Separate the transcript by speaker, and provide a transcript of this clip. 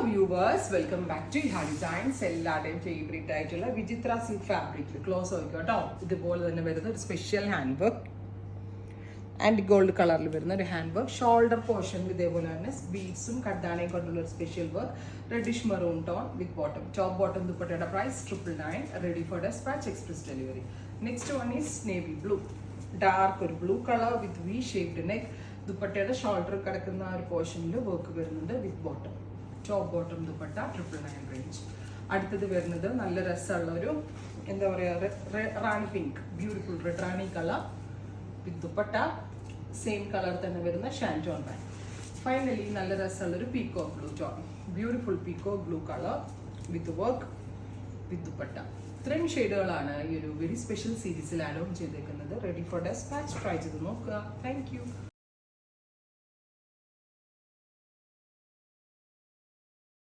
Speaker 1: Viewers, welcome back to ഹാ designs. എല്ലാവരുടെയും favourite ആയിട്ടുള്ള വിചിത്ര സിൽക്ക് ഫാബ്രിക്കിൽ ക്ലോസ് നോക്കുക കേട്ടോ. ഇതുപോലെ തന്നെ വരുന്ന ഒരു special hand work and gold കളറിൽ വരുന്ന ഒരു ഹാൻഡ് വർക്ക്. ഷോൾഡർ പോർഷനിൽ ഇതേപോലെ തന്നെ ബീഡ്സും കഡ്ഡാനയും കൊണ്ടുള്ള ഒരു special work. Reddish maroon tone with bottom. Top bottom ദുപ്പട്ടയുടെ price 999, ready for despatch, express delivery. Next one is navy blue, dark ഒരു blue colour with V shaped neck. ദുപ്പട്ടയുടെ ഷോൾഡർ കിടക്കുന്ന ആ ഒരു പോർഷനിൽ വർക്ക് വരുന്നുണ്ട് with bottom. Top bottom dupatta 999 range. അടുത്തത് വരുന്നത് നല്ല രസമുള്ള ഒരു എന്താ പറയുക, rani pink, beautiful red rani colour with dupatta. Same colour തന്നെ വരുന്ന ഷാൻറ്റോൺ ബാഗ്. ഫൈനലി നല്ല രസമുള്ള ഒരു peacock blue tone, beautiful peacock blue colour with work with dupatta. ഇത്രയും ഷെയ്ഡുകളാണ് ഈ ഒരു വെരി സ്പെഷ്യൽ സീരീസിൽ ആഡ് ഓൺ ചെയ്തേക്കുന്നത്. Ready for despatch. ട്രൈ ചെയ്ത് നോക്കുക. Thank U.